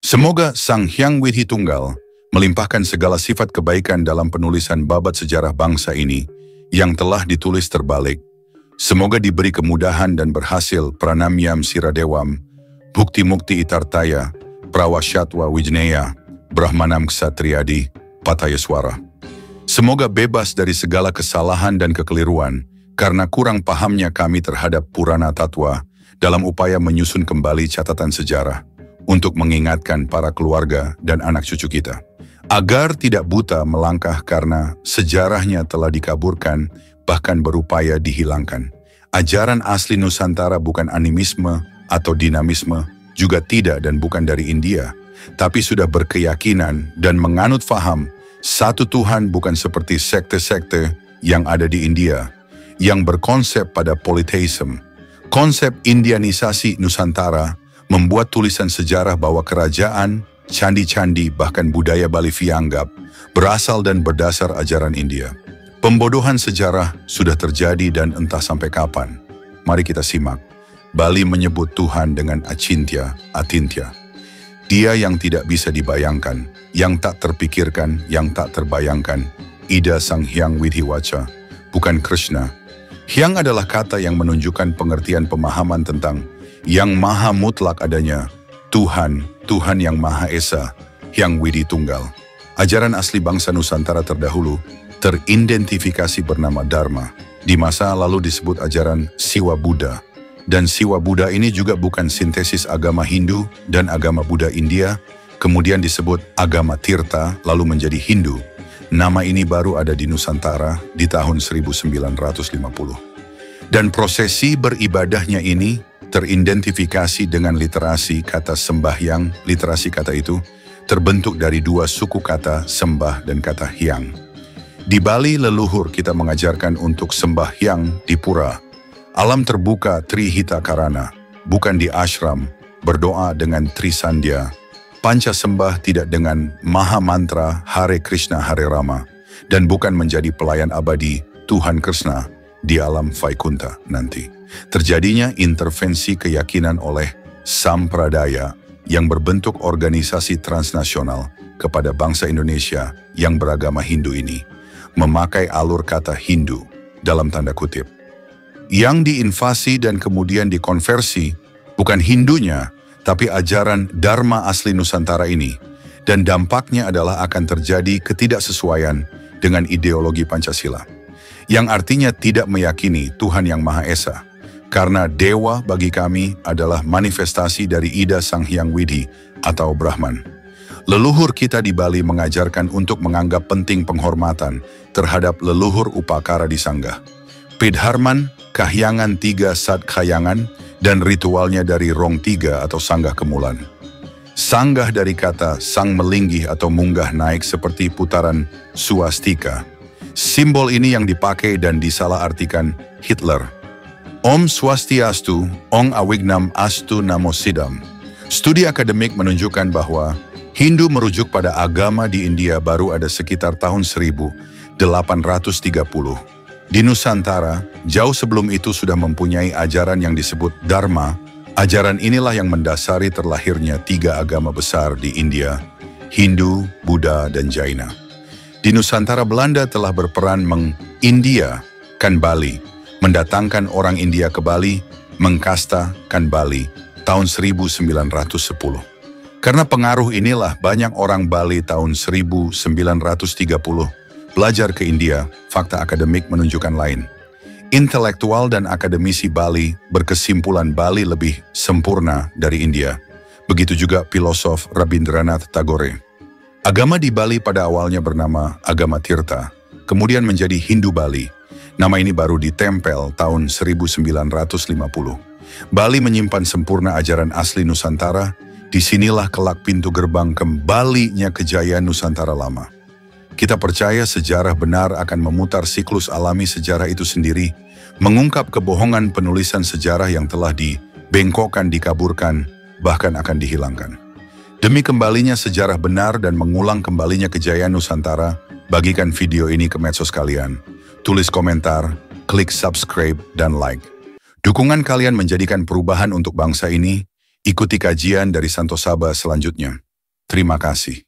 Semoga Sang Hyang Widi Tunggal melimpahkan segala sifat kebaikan dalam penulisan babat sejarah bangsa ini yang telah ditulis terbalik. Semoga diberi kemudahan dan berhasil pranamyam siradewam, bukti mukti itartaya, prawasyatwa wijneya, brahmanam ksatriyadi, patayaswara. Semoga bebas dari segala kesalahan dan kekeliruan karena kurang pahamnya kami terhadap Purana Tatwa dalam upaya menyusun kembali catatan sejarah untuk mengingatkan para keluarga dan anak cucu kita, agar tidak buta melangkah karena sejarahnya telah dikaburkan, bahkan berupaya dihilangkan. Ajaran asli Nusantara bukan animisme atau dinamisme, juga tidak dan bukan dari India, tapi sudah berkeyakinan dan menganut faham satu Tuhan, bukan seperti sekte-sekte yang ada di India, yang berkonsep pada polytheism. Konsep Indianisasi Nusantara membuat tulisan sejarah bahwa kerajaan, candi-candi, bahkan budaya Bali Vianggap berasal dan berdasar ajaran India. Pembodohan sejarah sudah terjadi dan entah sampai kapan. Mari kita simak. Bali menyebut Tuhan dengan Acintya, Atintya. Dia yang tidak bisa dibayangkan, yang tak terpikirkan, yang tak terbayangkan. Ida Sang Hyang Widi Waca, bukan Krishna. Hyang adalah kata yang menunjukkan pengertian pemahaman tentang yang maha mutlak adanya, Tuhan, Tuhan yang Maha Esa, Hyang Widi Tunggal. Ajaran asli bangsa Nusantara terdahulu teridentifikasi bernama Dharma. Di masa lalu disebut ajaran Siwa Buddha. Dan Siwa Buddha ini juga bukan sintesis agama Hindu dan agama Buddha India, kemudian disebut agama Tirta, lalu menjadi Hindu. Nama ini baru ada di Nusantara di tahun 1950. Dan prosesi beribadahnya ini teridentifikasi dengan literasi kata sembahyang. Literasi kata itu terbentuk dari dua suku kata sembah dan kata hyang. Di Bali leluhur kita mengajarkan untuk sembahyang di pura, alam terbuka Trihita Karana, bukan di ashram, berdoa dengan Trisandya. Panca sembah tidak dengan Maha Mantra Hare Krishna Hare Rama, dan bukan menjadi pelayan abadi Tuhan Krishna di alam Vaikunta nanti. Terjadinya intervensi keyakinan oleh Sampradaya yang berbentuk organisasi transnasional kepada bangsa Indonesia yang beragama Hindu ini, memakai alur kata Hindu dalam tanda kutip, yang diinvasi dan kemudian dikonversi bukan Hindunya, tapi ajaran Dharma asli Nusantara ini, dan dampaknya adalah akan terjadi ketidaksesuaian dengan ideologi Pancasila, yang artinya tidak meyakini Tuhan yang Maha Esa, karena dewa bagi kami adalah manifestasi dari Ida Sang Hyang Widi atau Brahman. Leluhur kita di Bali mengajarkan untuk menganggap penting penghormatan terhadap leluhur upakara di sanggah. Pidharman, kahyangan 3 sat khayangan, dan ritualnya dari rong 3 atau sanggah kemulan. Sanggah dari kata sang melinggih atau munggah naik seperti putaran swastika. Simbol ini yang dipakai dan disalahartikan Hitler. Om Swastiastu, Ong Awignam Astu Namo Sidam. Studi akademik menunjukkan bahwa Hindu merujuk pada agama di India baru ada sekitar tahun 1830. Di Nusantara, jauh sebelum itu sudah mempunyai ajaran yang disebut Dharma. Ajaran inilah yang mendasari terlahirnya 3 agama besar di India, Hindu, Buddha, dan Jaina. Di Nusantara, Belanda telah berperan meng-India-kan Bali, mendatangkan orang India ke Bali, mengkasta-kan Bali, tahun 1910. Karena pengaruh inilah banyak orang Bali tahun 1930 belajar ke India. Fakta akademik menunjukkan lain. Intelektual dan akademisi Bali berkesimpulan Bali lebih sempurna dari India. Begitu juga filosof Rabindranath Tagore. Agama di Bali pada awalnya bernama agama Tirta, kemudian menjadi Hindu Bali. Nama ini baru ditempel tahun 1950. Bali menyimpan sempurna ajaran asli Nusantara. Disinilah kelak pintu gerbang kembalinya kejayaan Nusantara lama. Kita percaya sejarah benar akan memutar siklus alami sejarah itu sendiri, mengungkap kebohongan penulisan sejarah yang telah dibengkokkan, dikaburkan, bahkan akan dihilangkan. Demi kembalinya sejarah benar dan mengulang kembalinya kejayaan Nusantara, bagikan video ini ke medsos kalian. Tulis komentar, klik subscribe, dan like. Dukungan kalian menjadikan perubahan untuk bangsa ini. Ikuti kajian dari Santosaba selanjutnya. Terima kasih.